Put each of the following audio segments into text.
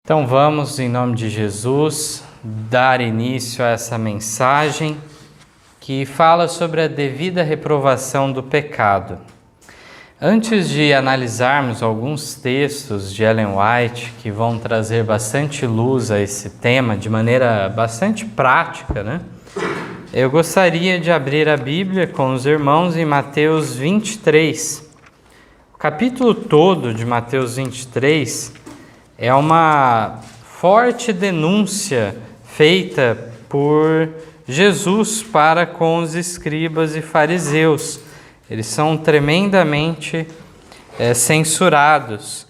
Então vamos, em nome de Jesus, dar início a essa mensagem que fala sobre a devida reprovação do pecado. Antes de analisarmos alguns textos de Ellen White que vão trazer bastante luz a esse tema de maneira bastante prática, eu gostaria de abrir a Bíblia com os irmãos em Mateus 23. O capítulo todo de Mateus 23 é uma forte denúncia feita por Jesus para com os escribas e fariseus. Eles são tremendamente censurados.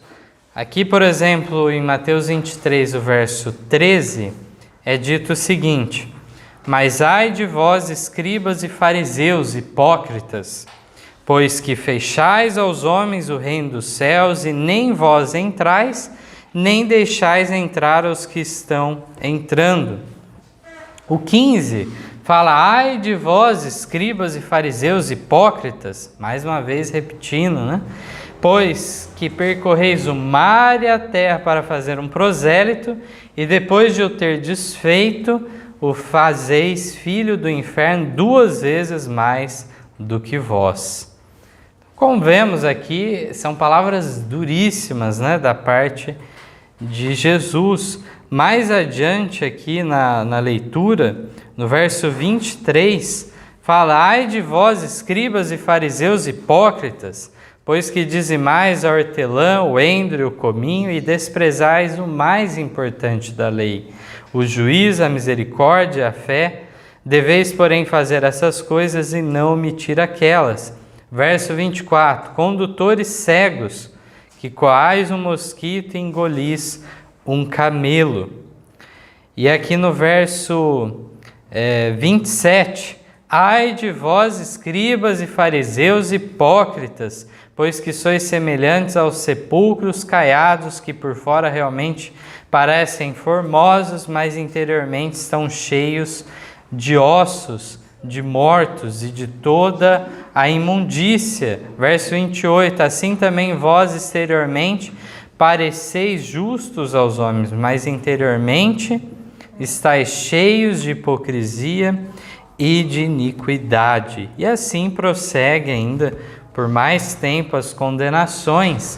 Aqui, por exemplo, em Mateus 23, o verso 13, é dito o seguinte: Mas ai de vós, escribas e fariseus, hipócritas, pois que fechais aos homens o reino dos céus, e nem vós entrais, nem deixais entrar os que estão entrando. O 15 fala: ai de vós, escribas e fariseus hipócritas, mais uma vez repetindo, pois que percorreis o mar e a terra para fazer um prosélito, e depois de o ter desfeito, o fazeis filho do inferno 2 vezes mais do que vós. Como vemos aqui, são palavras duríssimas, da parte de Jesus. Mais adiante aqui na leitura, no verso 23, fala: ai de vós, escribas e fariseus hipócritas, pois que dizimais a hortelã, o endro e o cominho, e desprezais o mais importante da lei, o juízo, a misericórdia e a fé. Deveis, porém, fazer essas coisas e não omitir aquelas. Verso 24, condutores cegos, que coais um mosquito e engolis um camelo. E aqui no verso 27, ai de vós, escribas e fariseus hipócritas, pois que sois semelhantes aos sepulcros caiados, que por fora realmente parecem formosos, mas interiormente estão cheios de ossos, de mortos e de toda a imundícia. Verso 28, assim também vós exteriormente pareceis justos aos homens, mas interiormente estáis cheios de hipocrisia e de iniquidade. E assim prossegue ainda por mais tempo as condenações.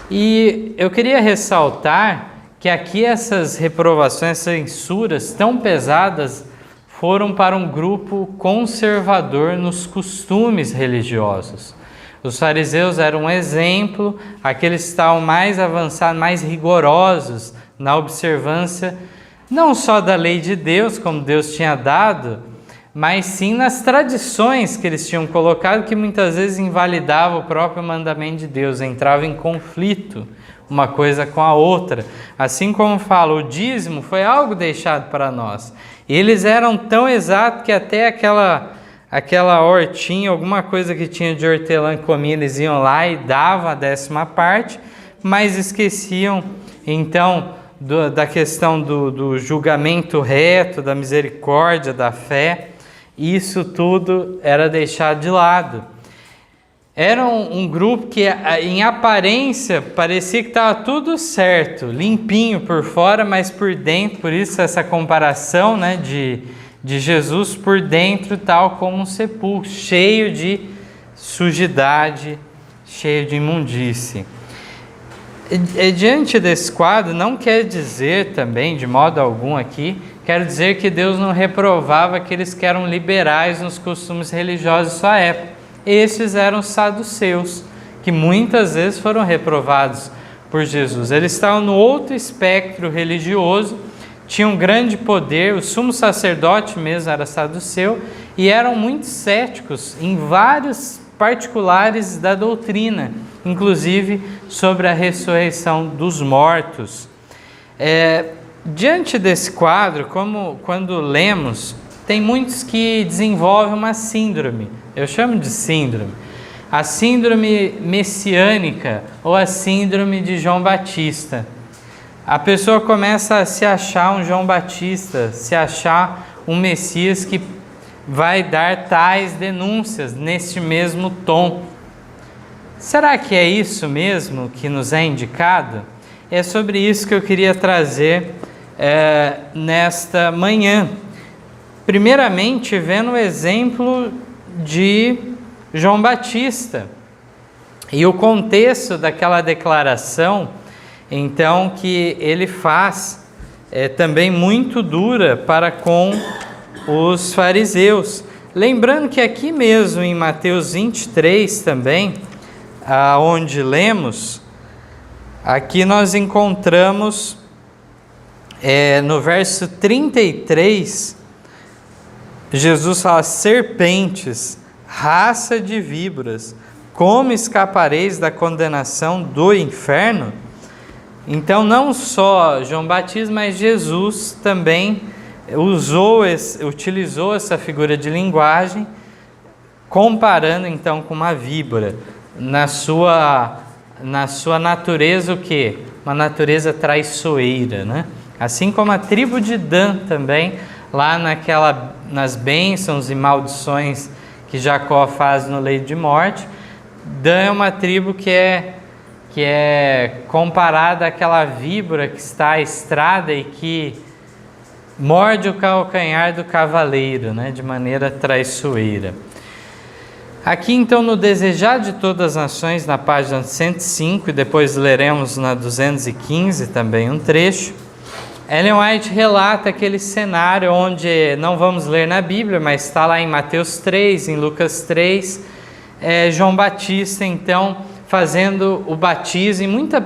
E eu queria ressaltar que aqui essas reprovações, essas censuras tão pesadas foram para um grupo conservador nos costumes religiosos. Os fariseus eram um exemplo, aqueles que estavam mais avançados, mais rigorosos na observância, não só da lei de Deus, como Deus tinha dado, mas sim nas tradições que eles tinham colocado, que muitas vezes invalidavam o próprio mandamento de Deus, entrava em conflito uma coisa com a outra. Assim como fala, o dízimo foi algo deixado para nós. Eles eram tão exatos que até aquela hortinha, alguma coisa que tinha de hortelã que comia, eles iam lá e davam a 10ª parte, mas esqueciam então da questão do julgamento reto, da misericórdia, da fé. Isso tudo era deixado de lado. Era um grupo que, em aparência, parecia que estava tudo certo, limpinho por fora, mas por dentro, por isso essa comparação de Jesus por dentro, tal como um sepulcro, cheio de sujidade, cheio de imundície. E diante desse quadro, não quer dizer também, de modo algum aqui, quero dizer que Deus não reprovava aqueles que eram liberais nos costumes religiosos de sua época. Esses eram os saduceus, que muitas vezes foram reprovados por Jesus. Eles estavam no outro espectro religioso, tinham grande poder, o sumo sacerdote mesmo era saduceu, e eram muito céticos em vários particulares da doutrina, inclusive sobre a ressurreição dos mortos. Diante desse quadro, quando lemos, tem muitos que desenvolvem uma síndrome, eu chamo de síndrome, a síndrome messiânica ou a síndrome de João Batista. A pessoa começa a se achar um João Batista, se achar um Messias que vai dar tais denúncias neste mesmo tom. Será que é isso mesmo que nos é indicado? É sobre isso que eu queria trazer nesta manhã. Primeiramente, vendo o exemplo de João Batista e o contexto daquela declaração, então, que ele faz também muito dura para com os fariseus. Lembrando que aqui mesmo em Mateus 23 também, onde lemos, aqui nós encontramos no verso 33, Jesus fala: serpentes, raça de víboras, como escapareis da condenação do inferno? Então, não só João Batista, mas Jesus também utilizou essa figura de linguagem, comparando então com uma víbora, na sua natureza, o quê? Uma natureza traiçoeira, né? Assim como a tribo de Dan também, lá nas bênçãos e maldições que Jacó faz no leito de morte, Dan é uma tribo que é comparada àquela víbora que está à estrada e que morde o calcanhar do cavaleiro, né, de maneira traiçoeira. Aqui então no Desejar de Todas as Nações, na página 105, e depois leremos na 215 também um trecho, Ellen White relata aquele cenário onde, não vamos ler na Bíblia, mas está lá em Mateus 3, em Lucas 3, João Batista então fazendo o batismo, e muitas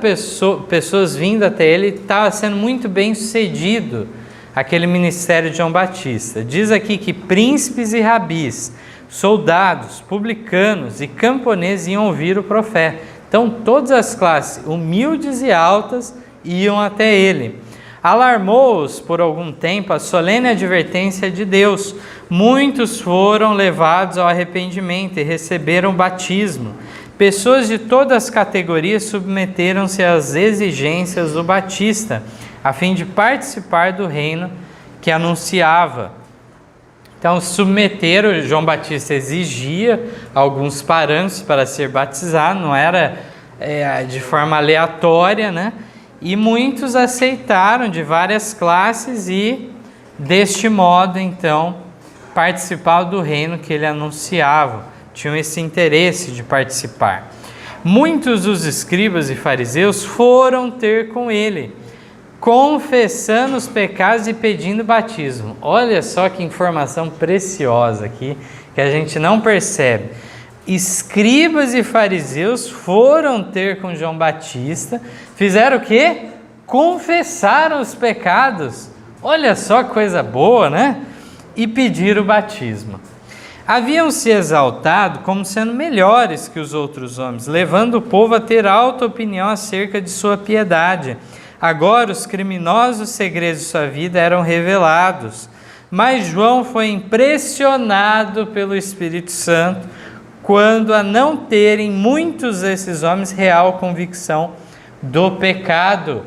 pessoas vindo até ele, estava sendo muito bem sucedido aquele ministério de João Batista. Diz aqui que príncipes e rabis, soldados, publicanos e camponeses iam ouvir o profeta. Então todas as classes, humildes e altas, iam até ele. Alarmou-os por algum tempo a solene advertência de Deus. Muitos foram levados ao arrependimento e receberam o batismo. Pessoas de todas as categorias submeteram-se às exigências do Batista, a fim de participar do reino que anunciava. Então, submeteram, João Batista exigia alguns parâmetros para ser batizado, não era de forma aleatória, né? E muitos aceitaram, de várias classes, e deste modo, então, participavam do reino que ele anunciava. Tinham esse interesse de participar. Muitos dos escribas e fariseus foram ter com ele, confessando os pecados e pedindo batismo. Olha só que informação preciosa aqui, que a gente não percebe. Escribas e fariseus foram ter com João Batista, fizeram o quê? Confessaram os pecados. Olha só que coisa boa, né? E pediram o batismo. Haviam se exaltado como sendo melhores que os outros homens, levando o povo a ter alta opinião acerca de sua piedade. Agora os criminosos segredos de sua vida eram revelados. Mas João foi impressionado pelo Espírito Santo quando, a não terem muitos desses homens real convicção do pecado.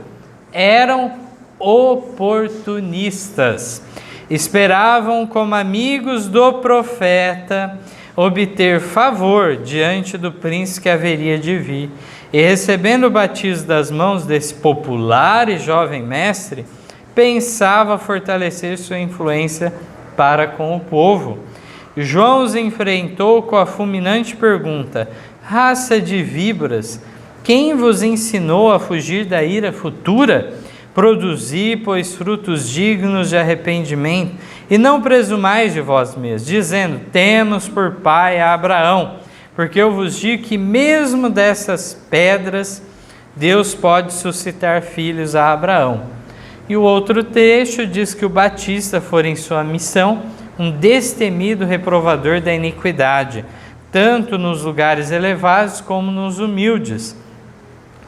Eram oportunistas. Esperavam, como amigos do profeta, obter favor diante do príncipe que haveria de vir. E recebendo o batismo das mãos desse popular e jovem mestre, pensava fortalecer sua influência para com o povo. João os enfrentou com a fulminante pergunta: raça de víboras, quem vos ensinou a fugir da ira futura? Produzi, pois, frutos dignos de arrependimento, e não presumais de vós mesmos, dizendo: temos por pai a Abraão, porque eu vos digo que mesmo dessas pedras Deus pode suscitar filhos a Abraão. E o outro trecho diz que o Batista fora em sua missão um destemido reprovador da iniquidade, tanto nos lugares elevados como nos humildes.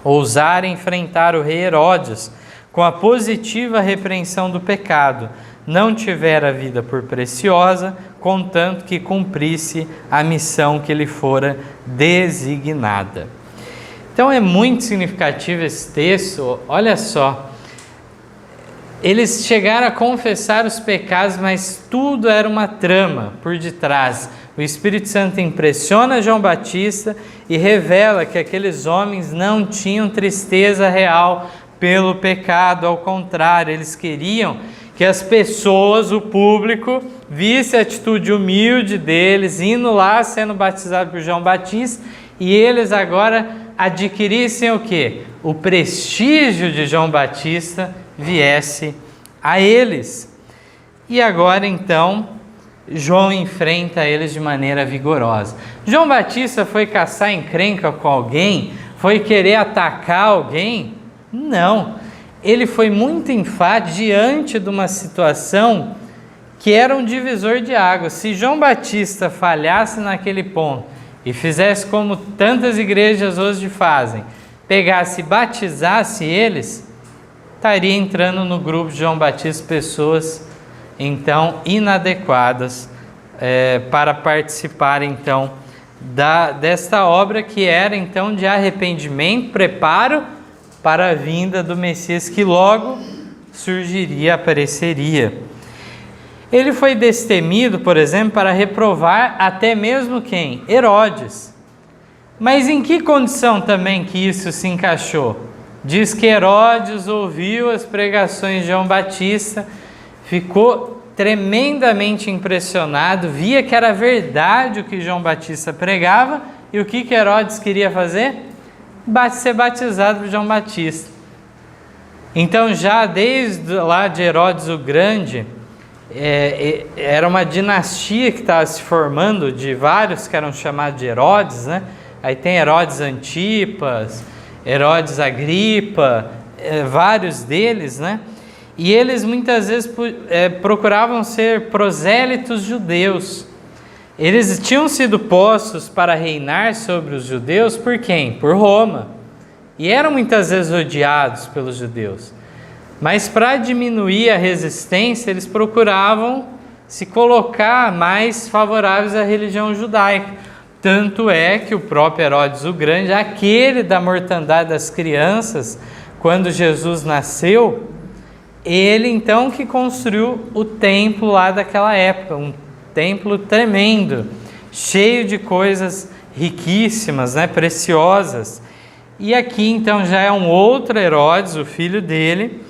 Ousar enfrentar o rei Herodes com a positiva repreensão do pecado, não tivera a vida por preciosa, contanto que cumprisse a missão que lhe fora designada. Então é muito significativo esse texto, olha só. Eles chegaram a confessar os pecados, mas tudo era uma trama por detrás. O Espírito Santo impressiona João Batista e revela que aqueles homens não tinham tristeza real pelo pecado. Ao contrário, eles queriam que as pessoas, o público, visse a atitude humilde deles, indo lá, sendo batizado por João Batista, e eles agora adquirissem o quê? O prestígio de João Batista viesse a eles. E agora então, João enfrenta eles de maneira vigorosa. João Batista foi caçar encrenca com alguém? Foi querer atacar alguém? Não. Ele foi muito enfático diante de uma situação que era um divisor de águas. Se João Batista falhasse naquele ponto e fizesse como tantas igrejas hoje fazem, pegasse e batizasse eles, estaria entrando no grupo de João Batista pessoas então inadequadas para participar então desta obra que era então de arrependimento, preparo para a vinda do Messias que logo surgiria, apareceria. Ele foi destemido, por exemplo, para reprovar até mesmo quem? Herodes. Mas em que condição também que isso se encaixou? Diz que Herodes ouviu as pregações de João Batista, ficou tremendamente impressionado, via que era verdade o que João Batista pregava, e o que Herodes queria fazer? Ser batizado por João Batista. Então já desde lá de Herodes o Grande, era uma dinastia que estava se formando de vários que eram chamados de Herodes, né? Aí tem Herodes Antipas, Herodes Agripa, vários deles, né? E eles muitas vezes procuravam ser prosélitos judeus. Eles tinham sido postos para reinar sobre os judeus por quem? Por Roma. E eram muitas vezes odiados pelos judeus. Mas para diminuir a resistência, eles procuravam se colocar mais favoráveis à religião judaica. Tanto é que o próprio Herodes o Grande, aquele da mortandade das crianças, quando Jesus nasceu, ele então que construiu o templo lá daquela época, um templo tremendo, cheio de coisas riquíssimas, né, preciosas. E aqui então já é um outro Herodes, o filho dele,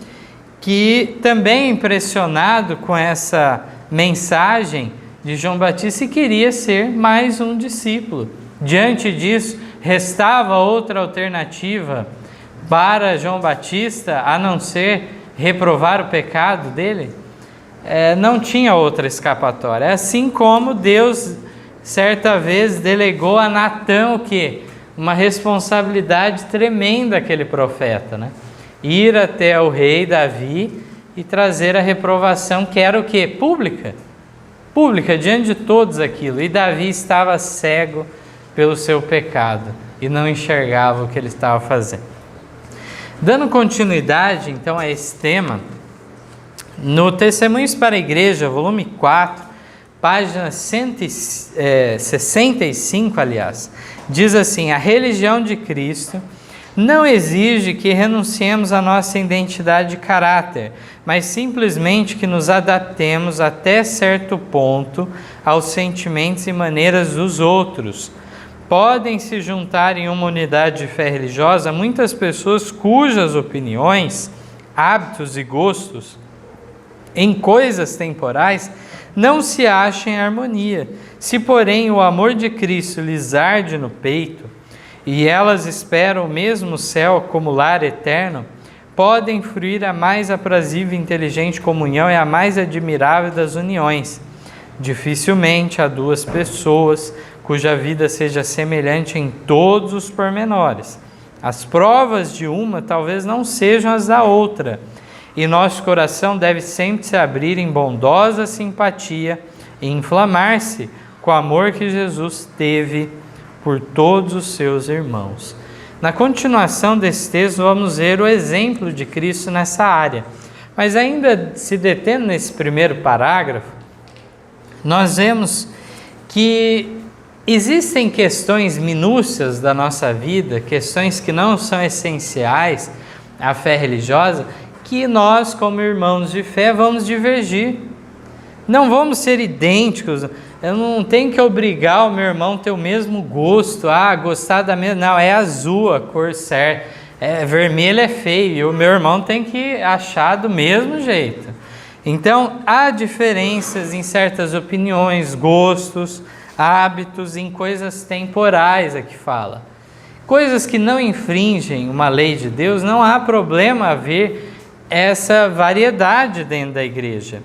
que também é impressionado com essa mensagem de João Batista e queria ser mais um discípulo. Diante disso, restava outra alternativa para João Batista, a não ser reprovar o pecado dele? Não tinha outra escapatória. Assim como Deus, certa vez, delegou a Natã o quê? Uma responsabilidade tremenda àquele profeta, né? Ir até o rei Davi e trazer a reprovação, que era o quê? Pública. Pública, diante de todos aquilo. E Davi estava cego pelo seu pecado e não enxergava o que ele estava fazendo. Dando continuidade, então, a esse tema, no Testemunhos para a Igreja, volume 4, página 65, aliás, diz assim: a religião de Cristo não exige que renunciemos à nossa identidade de caráter, mas simplesmente que nos adaptemos até certo ponto aos sentimentos e maneiras dos outros. Podem se juntar em uma unidade de fé religiosa muitas pessoas cujas opiniões, hábitos e gostos em coisas temporais não se acham em harmonia. Se, porém, o amor de Cristo lhes arde no peito e elas esperam o mesmo céu como lar eterno, podem fruir a mais aprazível e inteligente comunhão e a mais admirável das uniões. Dificilmente há duas pessoas cuja vida seja semelhante em todos os pormenores. As provas de uma talvez não sejam as da outra, e nosso coração deve sempre se abrir em bondosa simpatia e inflamar-se com o amor que Jesus teve por todos os seus irmãos. Na continuação desse texto, vamos ver o exemplo de Cristo nessa área. Mas ainda se detendo nesse primeiro parágrafo, nós vemos que existem questões minúcias da nossa vida, questões que não são essenciais à fé religiosa, que nós, como irmãos de fé, vamos divergir. Não vamos ser idênticos. Eu não tenho que obrigar o meu irmão a ter o mesmo gosto, gostar da mesma. Não, é azul a cor certa. vermelho é feio e o meu irmão tem que achar do mesmo jeito. Então, há diferenças em certas opiniões, gostos, hábitos, em coisas temporais aqui fala. Coisas que não infringem uma lei de Deus, não há problema haver essa variedade dentro da igreja.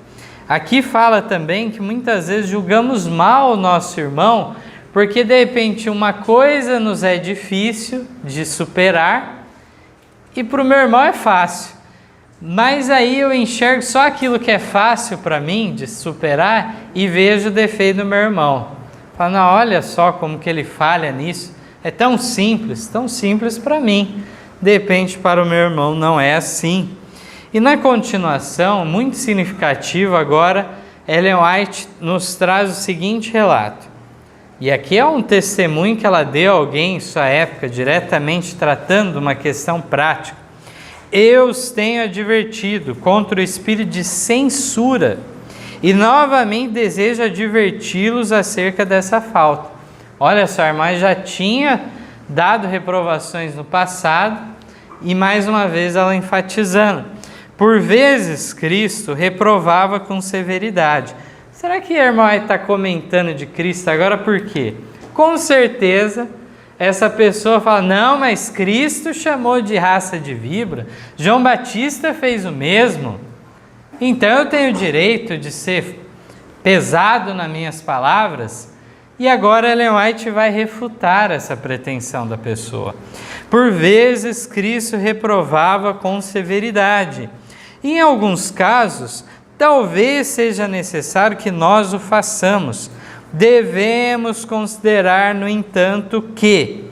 Aqui fala também que muitas vezes julgamos mal o nosso irmão, porque de repente uma coisa nos é difícil de superar e para o meu irmão é fácil. Mas aí eu enxergo só aquilo que é fácil para mim de superar e vejo o defeito do meu irmão. Falo, não, olha só como que ele falha nisso. É tão simples para mim. De repente para o meu irmão não é assim. E na continuação, muito significativo agora, Ellen White nos traz o seguinte relato. E aqui é um testemunho que ela deu a alguém em sua época, diretamente tratando de uma questão prática. Eu os tenho advertido contra o espírito de censura e novamente desejo adverti-los acerca dessa falta. Olha só, a irmã já tinha dado reprovações no passado e mais uma vez ela enfatizando. Por vezes Cristo reprovava com severidade. Será que a irmã está comentando de Cristo agora por quê? Com certeza essa pessoa fala, não, mas Cristo chamou de raça de víbora, João Batista fez o mesmo, então eu tenho o direito de ser pesado nas minhas palavras? E agora Ellen White vai refutar essa pretensão da pessoa. Por vezes Cristo reprovava com severidade. Em alguns casos, talvez seja necessário que nós o façamos. Devemos considerar, no entanto, que,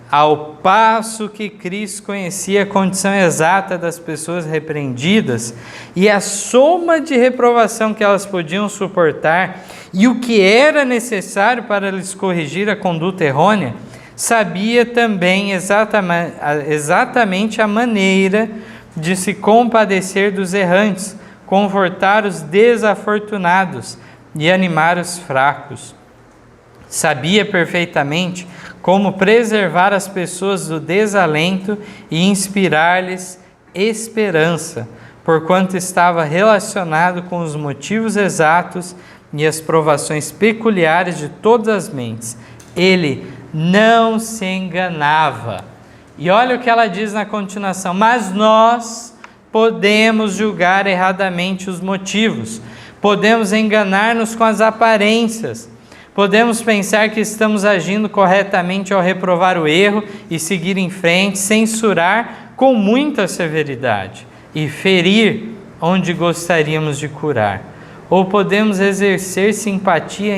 ao passo que Cristo conhecia a condição exata das pessoas repreendidas e a soma de reprovação que elas podiam suportar e o que era necessário para lhes corrigir a conduta errônea, sabia também exatamente a maneira de se compadecer dos errantes, confortar os desafortunados e animar os fracos. Sabia perfeitamente como preservar as pessoas do desalento e inspirar-lhes esperança, porquanto estava relacionado com os motivos exatos e as provações peculiares de todas as mentes. Ele não se enganava. E olha o que ela diz na continuação. Mas nós podemos julgar erradamente os motivos. Podemos enganar-nos com as aparências. Podemos pensar que estamos agindo corretamente ao reprovar o erro e seguir em frente, censurar com muita severidade e ferir onde gostaríamos de curar. Ou podemos exercer simpatia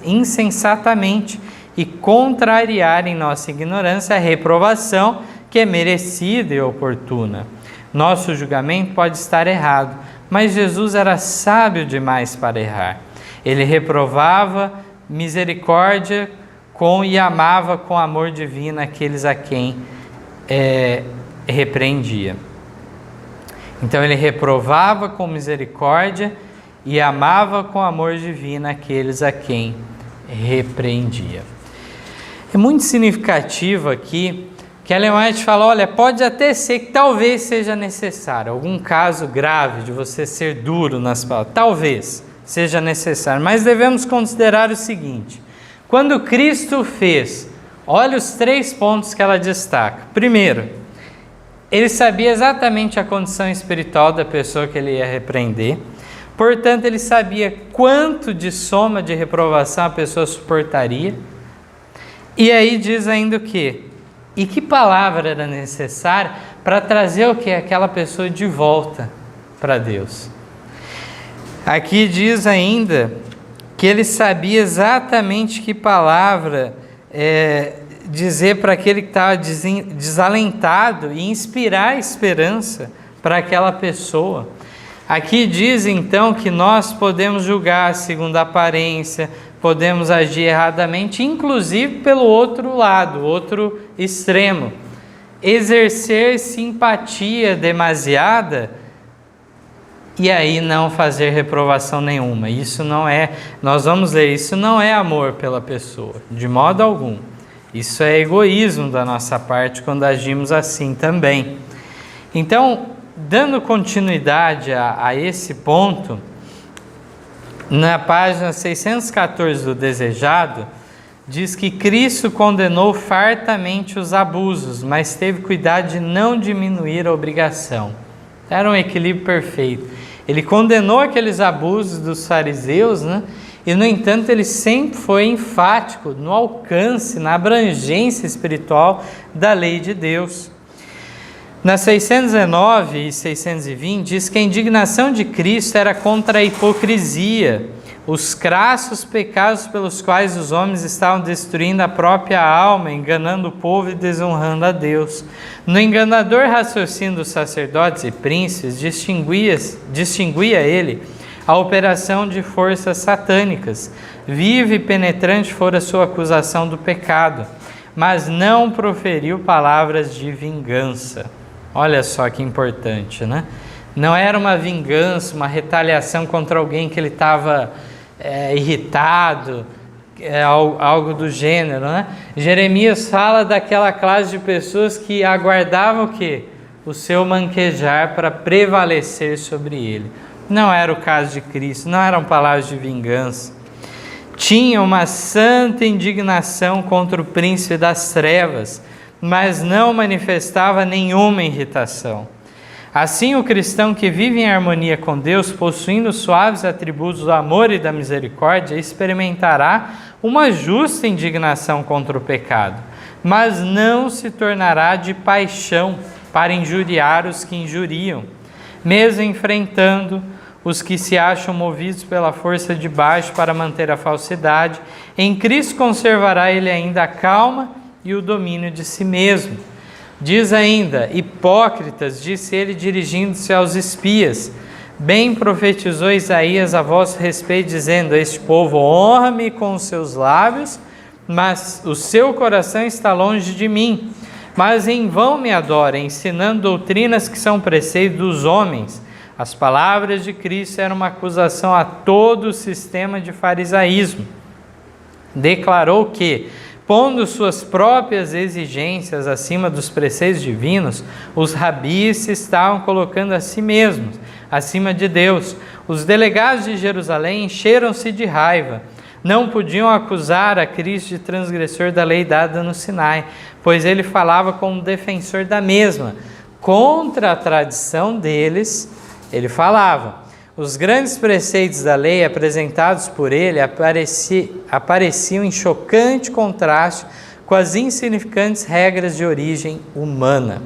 insensatamente e contrariar em nossa ignorância a reprovação que é merecida e oportuna. Nosso julgamento pode estar errado, mas Jesus era sábio demais para errar. Ele reprovava misericórdia e amava com amor divino aqueles a quem repreendia. Então ele reprovava com misericórdia e amava com amor divino aqueles a quem repreendia. É muito significativo aqui que Ellen White fala, olha, pode até ser que talvez seja necessário, algum caso grave de você ser duro nas palavras, talvez seja necessário, mas devemos considerar o seguinte, quando Cristo fez, olha os 3 pontos que ela destaca. Primeiro, ele sabia exatamente a condição espiritual da pessoa que ele ia repreender, portanto ele sabia quanto de soma de reprovação a pessoa suportaria. E aí diz ainda o quê? E que palavra era necessária para trazer o quê? Aquela pessoa de volta para Deus. Aqui diz ainda que ele sabia exatamente que palavra dizer para aquele que estava desalentado e inspirar esperança para aquela pessoa. Aqui diz então que nós podemos julgar segundo a aparência, podemos agir erradamente, inclusive pelo outro lado, outro extremo. Exercer simpatia demasiada e aí não fazer reprovação nenhuma. Isso não é, nós vamos ler, isso não é amor pela pessoa, de modo algum. Isso é egoísmo da nossa parte quando agimos assim também. Então, dando continuidade a esse ponto, na página 614 do Desejado, diz que Cristo condenou fartamente os abusos, mas teve cuidado de não diminuir a obrigação. Era um equilíbrio perfeito. Ele condenou aqueles abusos dos fariseus, né? E, no entanto, ele sempre foi enfático no alcance, na abrangência espiritual da lei de Deus. Na 619 e 620, diz que a indignação de Cristo era contra a hipocrisia, os crassos pecados pelos quais os homens estavam destruindo a própria alma, enganando o povo e desonrando a Deus. No enganador raciocínio dos sacerdotes e príncipes, distinguia ele a operação de forças satânicas. Viva e penetrante fora sua acusação do pecado, mas não proferiu palavras de vingança. Olha só que importante, né? Não era uma vingança, uma retaliação contra alguém que ele estava irritado, algo do gênero, né? Jeremias fala daquela classe de pessoas que aguardavam o quê? O seu manquejar para prevalecer sobre ele. Não era o caso de Cristo, não eram palavras de vingança. Tinha uma santa indignação contra o príncipe das trevas, mas não manifestava nenhuma irritação. Assim, o cristão que vive em harmonia com Deus, possuindo os suaves atributos do amor e da misericórdia, experimentará uma justa indignação contra o pecado, mas não se tornará de paixão para injuriar os que injuriam, mesmo enfrentando os que se acham movidos pela força de baixo para manter a falsidade. Em Cristo conservará ele ainda a calma e o domínio de si mesmo. Diz ainda: hipócritas, disse ele dirigindo-se aos espias, bem profetizou Isaías a vosso respeito, dizendo: este povo honra-me com os seus lábios, mas o seu coração está longe de mim. Mas em vão me adora, ensinando doutrinas que são preceitos dos homens. As palavras de Cristo eram uma acusação a todo o sistema de farisaísmo. Declarou que, pondo suas próprias exigências acima dos preceitos divinos, os rabis se estavam colocando a si mesmos, acima de Deus. Os delegados de Jerusalém encheram-se de raiva. Não podiam acusar a Cristo de transgressor da lei dada no Sinai, pois ele falava como defensor da mesma. Contra a tradição deles, ele falava. Os grandes preceitos da lei apresentados por ele apareciam em chocante contraste com as insignificantes regras de origem humana.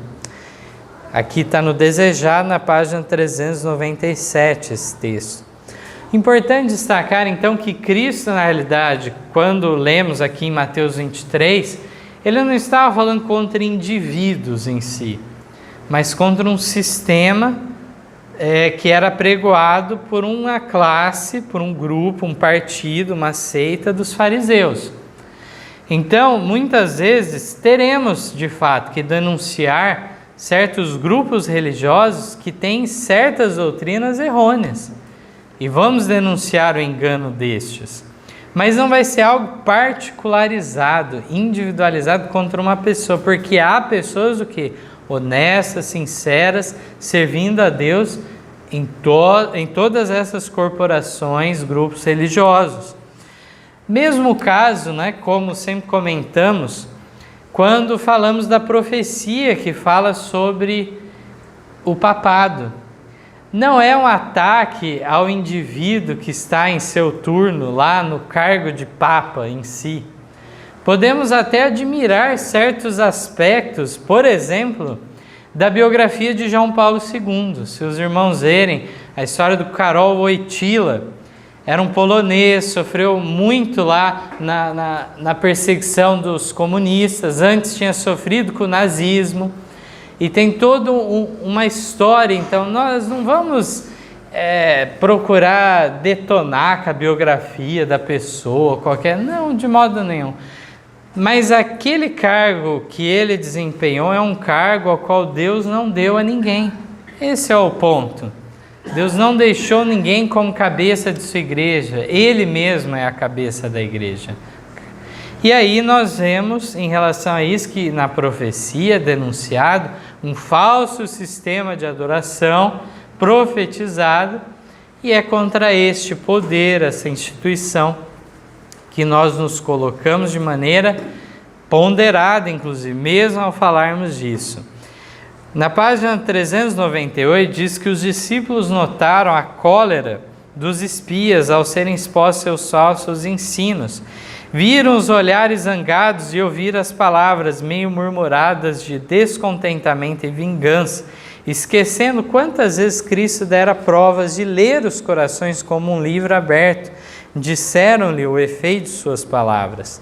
Aqui está no Desejado, na página 397, esse texto. Importante destacar, então, que Cristo, na realidade, quando lemos aqui em Mateus 23, ele não estava falando contra indivíduos em si, mas contra um sistema que era pregoado por uma classe, por um grupo, um partido, uma seita dos fariseus. Então, muitas vezes, teremos, de fato, que denunciar certos grupos religiosos que têm certas doutrinas errôneas. E vamos denunciar o engano destes. Mas não vai ser algo particularizado, individualizado contra uma pessoa, porque há pessoas o quê? Honestas, sinceras, servindo a Deus em todas essas corporações, grupos religiosos. Mesmo caso, né, como sempre comentamos, quando falamos da profecia que fala sobre o papado. Não é um ataque ao indivíduo que está em seu turno lá no cargo de papa em si. Podemos até admirar certos aspectos, por exemplo, da biografia de João Paulo II. Se os irmãos verem a história do Karol Wojtyla, era um polonês, sofreu muito lá na perseguição dos comunistas, antes tinha sofrido com o nazismo, e tem toda uma história. Então nós não vamos procurar detonar com a biografia da pessoa, não, de modo nenhum. Mas aquele cargo que ele desempenhou é um cargo ao qual Deus não deu a ninguém. Esse é o ponto. Deus não deixou ninguém como cabeça de sua igreja. Ele mesmo é a cabeça da igreja. E aí nós vemos, em relação a isso, que na profecia é denunciado um falso sistema de adoração profetizado, e é contra este poder, essa instituição, que nós nos colocamos de maneira ponderada, inclusive, mesmo ao falarmos disso. Na página 398 diz que os discípulos notaram a cólera dos espias ao serem expostos seus falsos ensinos. Viram os olhares zangados e ouviram as palavras meio murmuradas de descontentamento e vingança, esquecendo quantas vezes Cristo dera provas de ler os corações como um livro aberto. Disseram-lhe o efeito de suas palavras.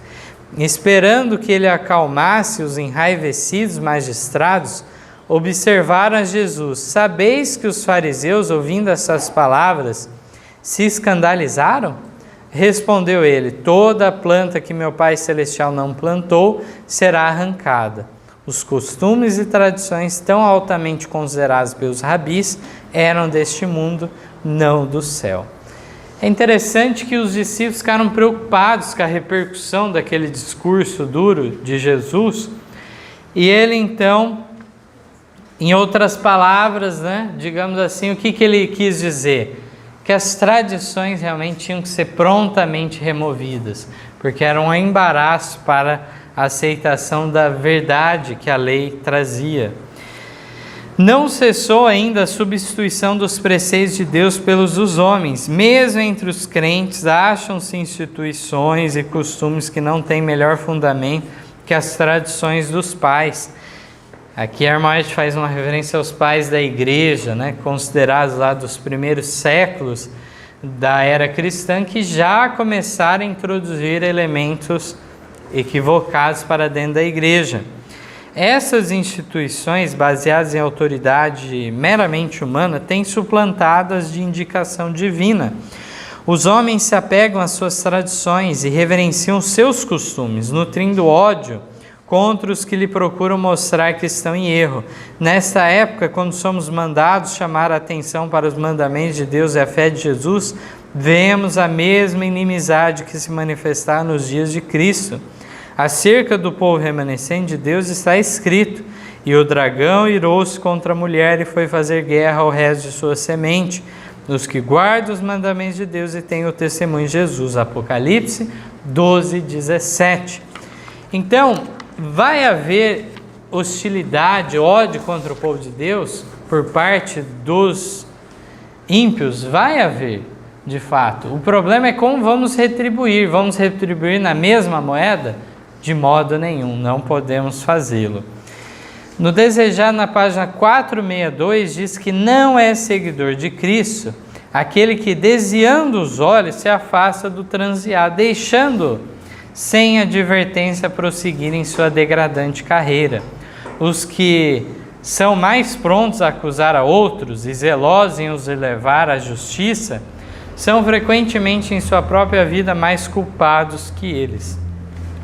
Esperando que ele acalmasse os enraivecidos magistrados, observaram a Jesus. Sabeis que os fariseus, ouvindo essas palavras, se escandalizaram? Respondeu ele: toda planta que meu Pai Celestial não plantou será arrancada. Os costumes e tradições tão altamente considerados pelos rabis eram deste mundo, não do céu. É interessante que os discípulos ficaram preocupados com a repercussão daquele discurso duro de Jesus, e ele então, em outras palavras, digamos assim, o que ele quis dizer? Que as tradições realmente tinham que ser prontamente removidas, porque era um embaraço para a aceitação da verdade que a lei trazia. Não cessou ainda a substituição dos preceitos de Deus pelos dos homens. Mesmo entre os crentes, acham-se instituições e costumes que não têm melhor fundamento que as tradições dos pais. Aqui a irmã faz uma referência aos pais da igreja, considerados lá dos primeiros séculos da era cristã, que já começaram a introduzir elementos equivocados para dentro da igreja. Essas instituições, baseadas em autoridade meramente humana, têm suplantado as de indicação divina. Os homens se apegam às suas tradições e reverenciam seus costumes, nutrindo ódio contra os que lhe procuram mostrar que estão em erro. Nesta época, quando somos mandados chamar a atenção para os mandamentos de Deus e a fé de Jesus, vemos a mesma inimizade que se manifestar nos dias de Cristo. Acerca do povo remanescente de Deus está escrito: e o dragão irou-se contra a mulher e foi fazer guerra ao resto de sua semente, os que guardam os mandamentos de Deus e têm o testemunho de Jesus. Apocalipse 12:17. Então, vai haver hostilidade, ódio contra o povo de Deus por parte dos ímpios? Vai haver, de fato. O problema é como vamos retribuir. Vamos retribuir na mesma moeda? De modo nenhum, não podemos fazê-lo. No Desejar, na página 462, diz que não é seguidor de Cristo aquele que, desviando os olhos, se afasta do transear, deixando sem advertência prosseguir em sua degradante carreira. Os que são mais prontos a acusar a outros e zelosos em os levar à justiça, são frequentemente em sua própria vida mais culpados que eles.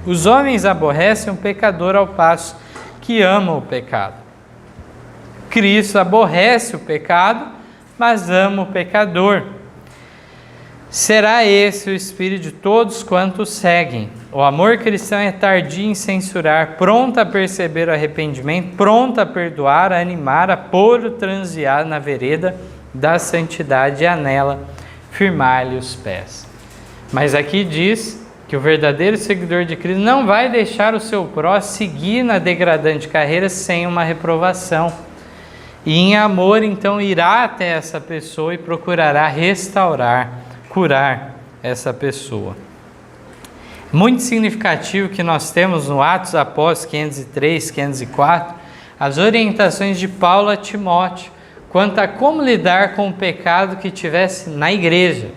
Os homens aborrecem o pecador ao passo que amam o pecado. Cristo aborrece o pecado, mas ama o pecador. Será esse o espírito de todos quantos seguem. O amor cristão é tardio em censurar, pronto a perceber o arrependimento, pronto a perdoar, a animar, a pôr o transear na vereda da santidade e a nela firmar-lhe os pés. Mas aqui diz que o verdadeiro seguidor de Cristo não vai deixar o seu próximo seguir na degradante carreira sem uma reprovação. E em amor, então, irá até essa pessoa e procurará restaurar, curar essa pessoa. Muito significativo que nós temos no Atos Apóstolos 503, 504, as orientações de Paulo a Timóteo quanto a como lidar com o pecado que tivesse na igreja.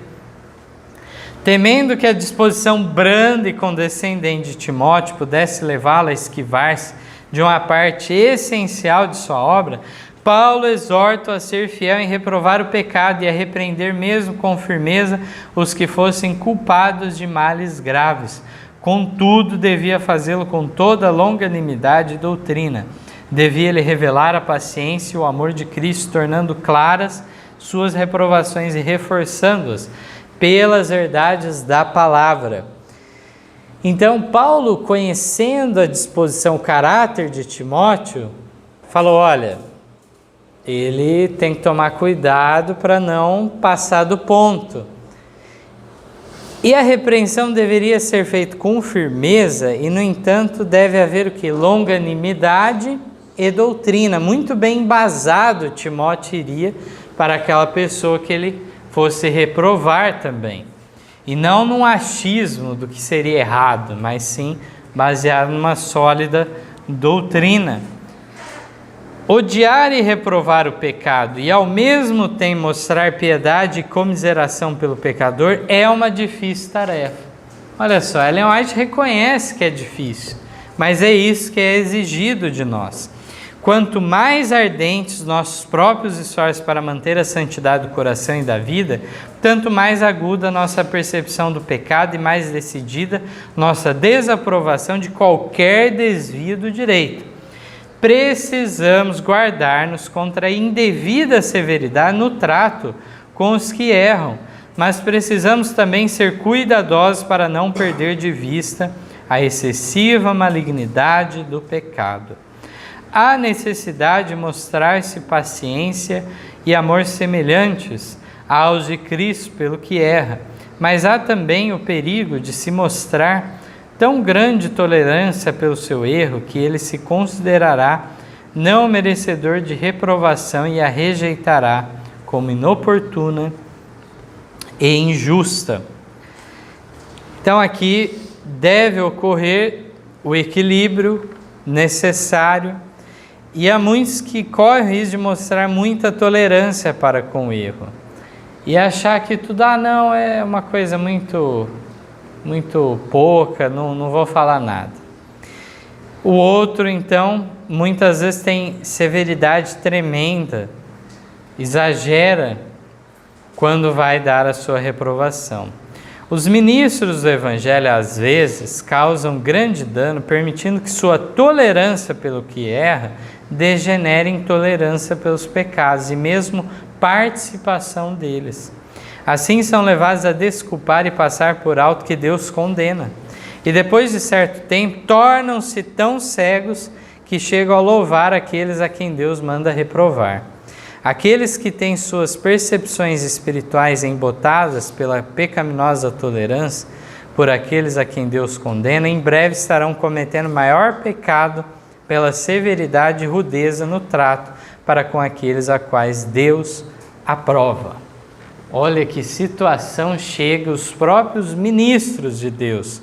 Temendo que a disposição branda e condescendente de Timóteo pudesse levá-lo a esquivar-se de uma parte essencial de sua obra, Paulo exorta a ser fiel em reprovar o pecado e a repreender mesmo com firmeza os que fossem culpados de males graves. Contudo, devia fazê-lo com toda longanimidade e doutrina. Devia ele revelar a paciência e o amor de Cristo, tornando claras suas reprovações e reforçando-as pelas verdades da palavra. Então, Paulo, conhecendo a disposição, o caráter de Timóteo, falou, olha, ele tem que tomar cuidado para não passar do ponto. E a repreensão deveria ser feita com firmeza e, no entanto, deve haver o que? Longanimidade e doutrina. Muito bem embasado Timóteo iria para aquela pessoa que ele fosse reprovar também. E não num achismo do que seria errado, mas sim baseado numa sólida doutrina. Odiar e reprovar o pecado e ao mesmo tempo mostrar piedade e comiseração pelo pecador é uma difícil tarefa. Olha só, Ellen White reconhece que é difícil, mas é isso que é exigido de nós. Quanto mais ardentes nossos próprios esforços para manter a santidade do coração e da vida, tanto mais aguda nossa percepção do pecado e mais decidida nossa desaprovação de qualquer desvio do direito. Precisamos guardar-nos contra a indevida severidade no trato com os que erram, mas precisamos também ser cuidadosos para não perder de vista a excessiva malignidade do pecado. Há necessidade de mostrar-se paciência e amor semelhantes aos de Cristo pelo que erra, mas há também o perigo de se mostrar tão grande tolerância pelo seu erro que ele se considerará não merecedor de reprovação e a rejeitará como inoportuna e injusta. Então aqui deve ocorrer o equilíbrio necessário e há muitos que correm o risco de mostrar muita tolerância para com o erro e achar que tudo, não, é uma coisa muito pouca, não vou falar nada. O outro, então, muitas vezes tem severidade tremenda, exagera quando vai dar a sua reprovação. Os ministros do Evangelho, às vezes, causam grande dano, permitindo que sua tolerância pelo que erra degenere em tolerância pelos pecados e mesmo participação deles. Assim são levados a desculpar e passar por alto que Deus condena. E depois de certo tempo, tornam-se tão cegos que chegam a louvar aqueles a quem Deus manda reprovar. Aqueles que têm suas percepções espirituais embotadas pela pecaminosa tolerância por aqueles a quem Deus condena, em breve estarão cometendo maior pecado pela severidade e rudeza no trato para com aqueles a quais Deus aprova. Olha que situação chega os próprios ministros de Deus.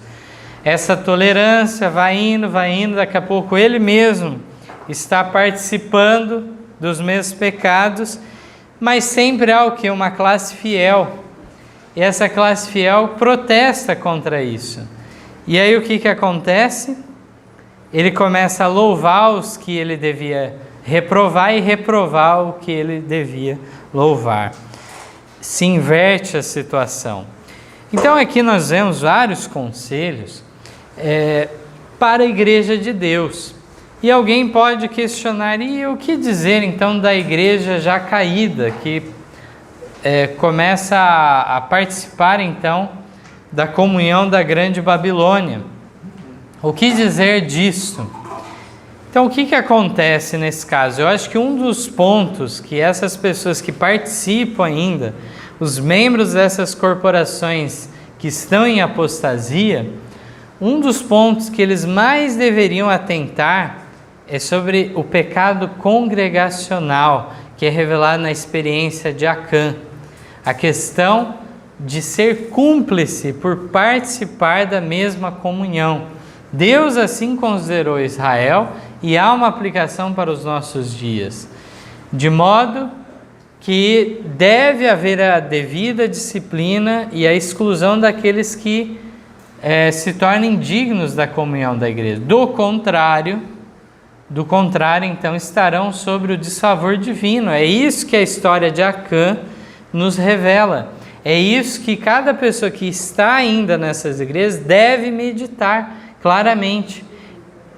Essa tolerância vai indo, daqui a pouco ele mesmo está participando dos mesmos pecados, mas sempre há o que? Uma classe fiel. E essa classe fiel protesta contra isso. E aí o que acontece? Ele começa a louvar os que ele devia reprovar e reprovar o que ele devia louvar. Se inverte a situação. Então aqui nós vemos vários conselhos para a igreja de Deus. E alguém pode questionar, e o que dizer então da igreja já caída, que começa a participar então da comunhão da grande Babilônia? O que dizer disso? Então o que acontece nesse caso? Eu acho que um dos pontos que essas pessoas que participam ainda, os membros dessas corporações que estão em apostasia, um dos pontos que eles mais deveriam atentar é sobre o pecado congregacional, que é revelado na experiência de Acã. A questão de ser cúmplice por participar da mesma comunhão. Deus assim considerou Israel e há uma aplicação para os nossos dias, de modo que deve haver a devida disciplina e a exclusão daqueles que se tornem dignos da comunhão da igreja. Do contrário, então, estarão sobre o desfavor divino. É isso que a história de Acã nos revela. É isso que cada pessoa que está ainda nessas igrejas deve meditar claramente.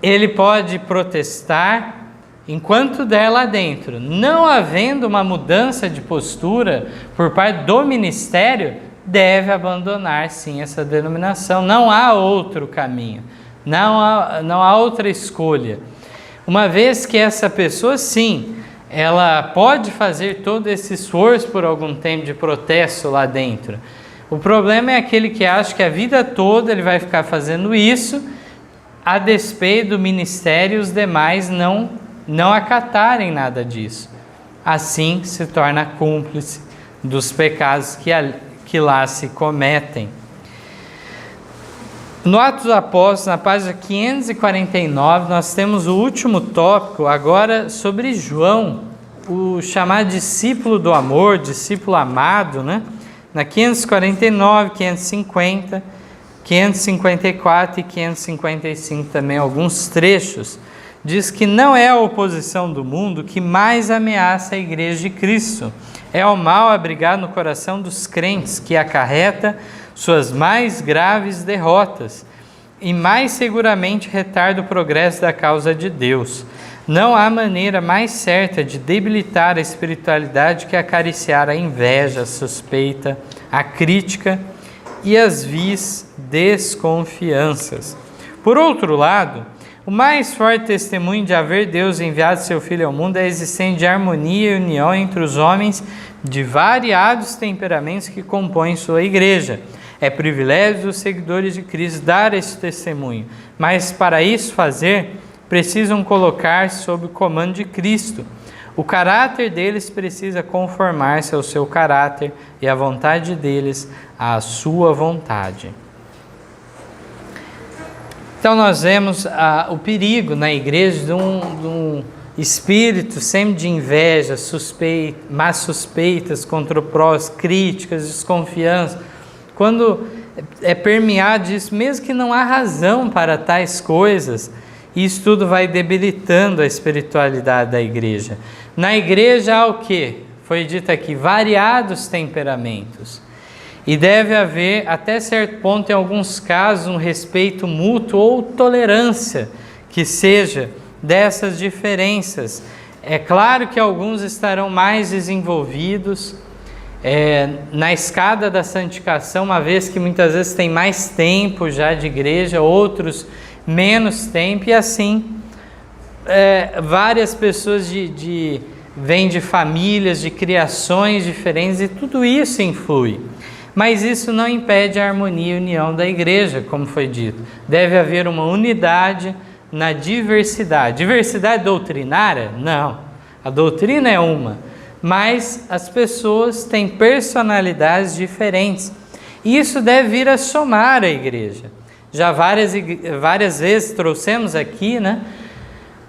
Ele pode protestar enquanto der lá dentro. Não havendo uma mudança de postura por parte do ministério, deve abandonar sim essa denominação. Não há outro caminho, não há outra escolha. Uma vez que essa pessoa, sim, ela pode fazer todo esse esforço por algum tempo de protesto lá dentro. O problema é aquele que acha que a vida toda ele vai ficar fazendo isso, a despeito do ministério e os demais não acatarem nada disso. Assim se torna cúmplice dos pecados que lá se cometem. No Atos dos Apóstolos, na página 549, nós temos o último tópico, agora sobre João, o chamado discípulo do amor, discípulo amado, né? Na 549, 550, 554 e 555 também, alguns trechos, diz que não é a oposição do mundo que mais ameaça a Igreja de Cristo. É o mal abrigado no coração dos crentes que acarreta suas mais graves derrotas e mais seguramente retarda o progresso da causa de Deus. Não há maneira mais certa de debilitar a espiritualidade que acariciar a inveja, a suspeita, a crítica e as vis desconfianças. Por outro lado, o mais forte testemunho de haver Deus enviado seu Filho ao mundo é a existência de harmonia e união entre os homens de variados temperamentos que compõem sua igreja. É privilégio dos seguidores de Cristo dar esse testemunho, mas para isso fazer, precisam colocar-se sob o comando de Cristo. O caráter deles precisa conformar-se ao seu caráter e a vontade deles à sua vontade. Então nós vemos o perigo na igreja de um espírito sempre de inveja, más suspeitas contra o próximo, críticas, desconfiança. Quando é permeado disso, mesmo que não há razão para tais coisas, isso tudo vai debilitando a espiritualidade da igreja. Na igreja há o quê? Foi dito aqui, variados temperamentos. E deve haver, até certo ponto, em alguns casos, um respeito mútuo ou tolerância que seja dessas diferenças. É claro que alguns estarão mais desenvolvidos na escada da santificação, uma vez que muitas vezes tem mais tempo já de igreja, outros menos tempo, e assim várias pessoas vêm de famílias, de criações diferentes, e tudo isso influi. Mas isso não impede a harmonia e união da igreja, como foi dito. Deve haver uma unidade na diversidade. Diversidade doutrinária? Não. A doutrina é uma, mas as pessoas têm personalidades diferentes. E isso deve vir a somar a igreja. Já várias vezes trouxemos aqui, né,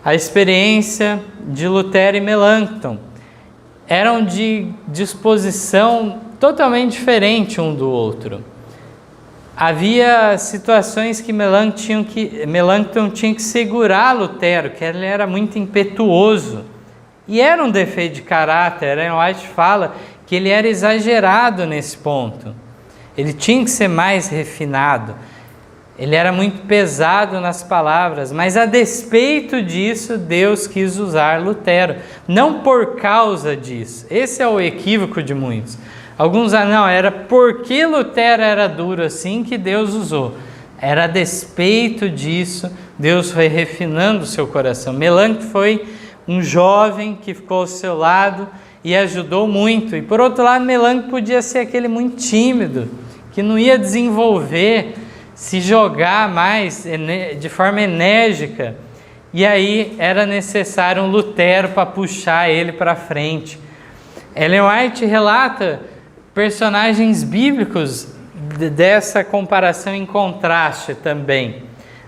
a experiência de Lutero e Melanchthon. Eram de disposição totalmente diferente um do outro. Havia situações que Melanchthon tinha que segurar Lutero, que ele era muito impetuoso. E era um defeito de caráter. Ellen White fala que ele era exagerado nesse ponto. Ele tinha que ser mais refinado. Ele era muito pesado nas palavras, mas a despeito disso, Deus quis usar Lutero. Não por causa disso. Esse é o equívoco de muitos. Alguns não, era porque Lutero era duro assim que Deus usou. Era a despeito disso, Deus foi refinando o seu coração. Melanchthon foi um jovem que ficou ao seu lado e ajudou muito. E por outro lado, Melanchthon podia ser aquele muito tímido, que não ia desenvolver, se jogar mais de forma enérgica. E aí era necessário um Lutero para puxar ele para frente. Ellen White relata personagens bíblicos dessa comparação em contraste também,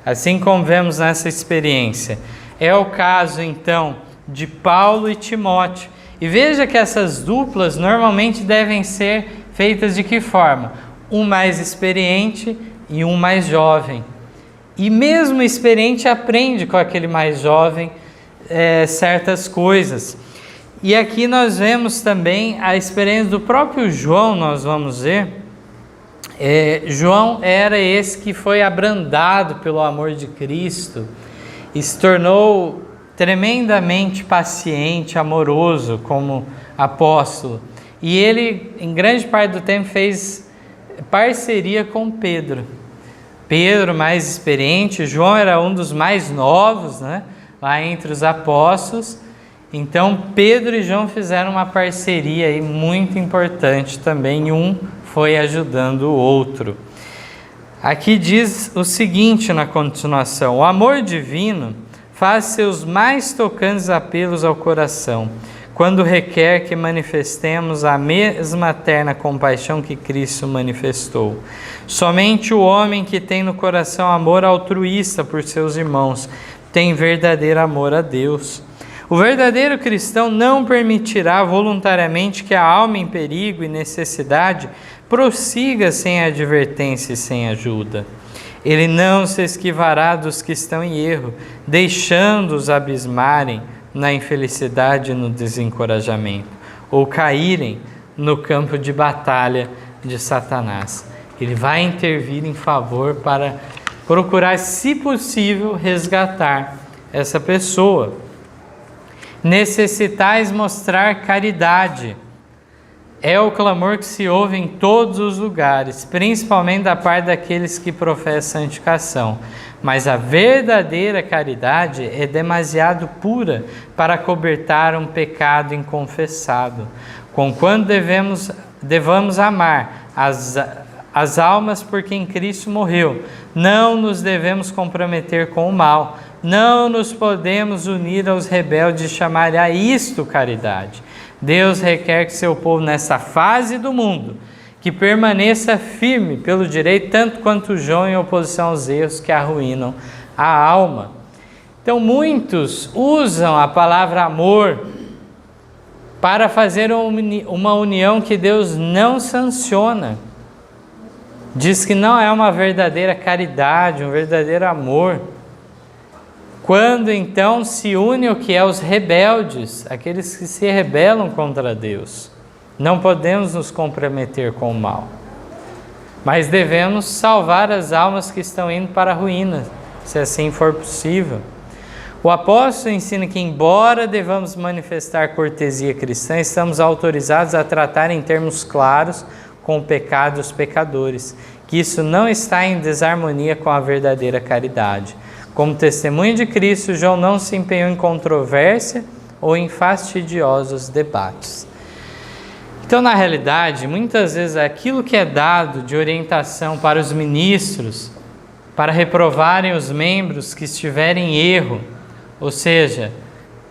assim como vemos nessa experiência. É o caso, então, de Paulo e Timóteo. E veja que essas duplas normalmente devem ser feitas de que forma? Um mais experiente e um mais jovem. E mesmo o experiente aprende com aquele mais jovem certas coisas. E aqui nós vemos também a experiência do próprio João, nós vamos ver. João era esse que foi abrandado pelo amor de Cristo e se tornou tremendamente paciente, amoroso como apóstolo. E ele, em grande parte do tempo, fez parceria com Pedro. Pedro, mais experiente, João era um dos mais novos, né? Lá entre os apóstolos. Então, Pedro e João fizeram uma parceria aí muito importante também, um foi ajudando o outro. Aqui diz o seguinte na continuação: o amor divino faz seus mais tocantes apelos ao coração, quando requer que manifestemos a mesma terna compaixão que Cristo manifestou. Somente o homem que tem no coração amor altruísta por seus irmãos tem verdadeiro amor a Deus. O verdadeiro cristão não permitirá voluntariamente que a alma em perigo e necessidade prossiga sem advertência e sem ajuda. Ele não se esquivará dos que estão em erro, deixando-os abismarem na infelicidade e no desencorajamento, ou caírem no campo de batalha de Satanás. Ele vai intervir em favor para procurar, se possível, resgatar essa pessoa. Necessitais mostrar caridade. É o clamor que se ouve em todos os lugares, principalmente da parte daqueles que professam santificação. Mas a verdadeira caridade é demasiado pura para cobertar um pecado inconfessado. Conquanto devamos amar as almas por quem Cristo morreu, não nos devemos comprometer com o mal. Não nos podemos unir aos rebeldes e chamar a isto caridade. Deus requer que seu povo, nessa fase do mundo, que permaneça firme pelo direito, tanto quanto João, em oposição aos erros que arruinam a alma. Então, muitos usam a palavra amor para fazer uma união que Deus não sanciona. Diz que não é uma verdadeira caridade, um verdadeiro amor. Quando então se une o que é os rebeldes, aqueles que se rebelam contra Deus. Não podemos nos comprometer com o mal, mas devemos salvar as almas que estão indo para a ruína, se assim for possível. O apóstolo ensina que, embora devamos manifestar cortesia cristã, estamos autorizados a tratar em termos claros com o pecado e os pecadores, que isso não está em desarmonia com a verdadeira caridade. Como testemunho de Cristo, João não se empenhou em controvérsia ou em fastidiosos debates. Então, na realidade, muitas vezes aquilo que é dado de orientação para os ministros, para reprovarem os membros que estiverem em erro, ou seja,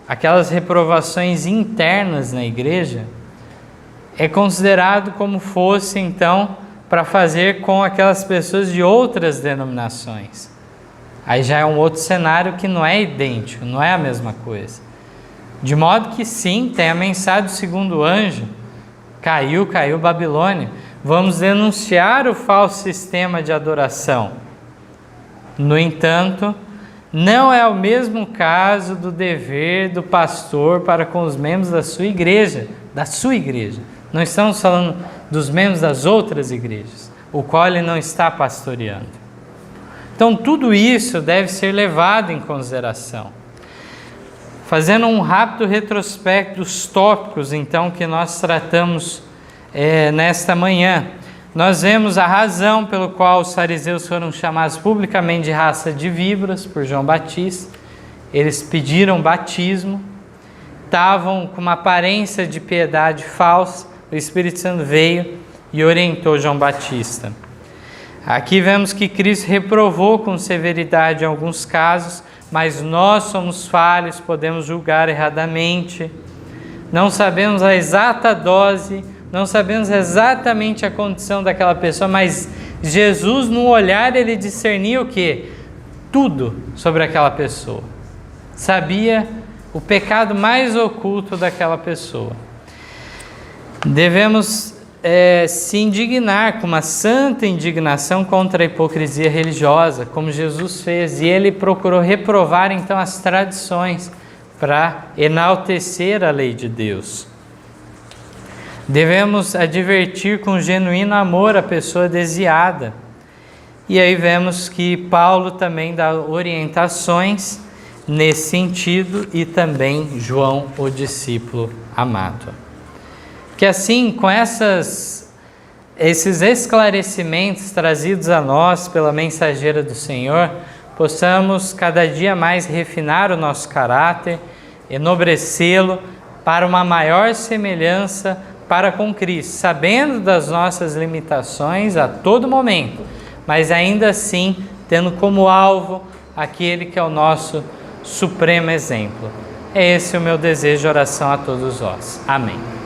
aquelas reprovações internas na igreja, é considerado como fosse, então, para fazer com aquelas pessoas de outras denominações. Aí já é um outro cenário que não é idêntico, não é a mesma coisa. De modo que sim, tem a mensagem do segundo anjo, caiu Babilônia. Vamos denunciar o falso sistema de adoração. No entanto, não é o mesmo caso do dever do pastor para com os membros da sua igreja. Não estamos falando dos membros das outras igrejas, o qual ele não está pastoreando. Então, tudo isso deve ser levado em consideração. Fazendo um rápido retrospecto dos tópicos, então, que nós tratamos nesta manhã, nós vemos a razão pelo qual os fariseus foram chamados publicamente de raça de víboras por João Batista. Eles pediram batismo, estavam com uma aparência de piedade falsa. O Espírito Santo veio e orientou João Batista. Aqui vemos que Cristo reprovou com severidade em alguns casos, mas nós somos falhos, podemos julgar erradamente. Não sabemos a exata dose, não sabemos exatamente a condição daquela pessoa, mas Jesus, no olhar, ele discernia o quê? Tudo sobre aquela pessoa. Sabia o pecado mais oculto daquela pessoa. Devemos se indignar com uma santa indignação contra a hipocrisia religiosa, como Jesus fez, e ele procurou reprovar então as tradições para enaltecer a lei de Deus. Devemos advertir com genuíno amor a pessoa desviada. E aí vemos que Paulo também dá orientações nesse sentido, e também João, o discípulo amado. Que assim, com essas esses esclarecimentos trazidos a nós pela mensageira do Senhor, possamos cada dia mais refinar o nosso caráter, enobrecê-lo para uma maior semelhança para com Cristo, sabendo das nossas limitações a todo momento, mas ainda assim tendo como alvo aquele que é o nosso supremo exemplo. É esse o meu desejo de oração a todos vós. Amém.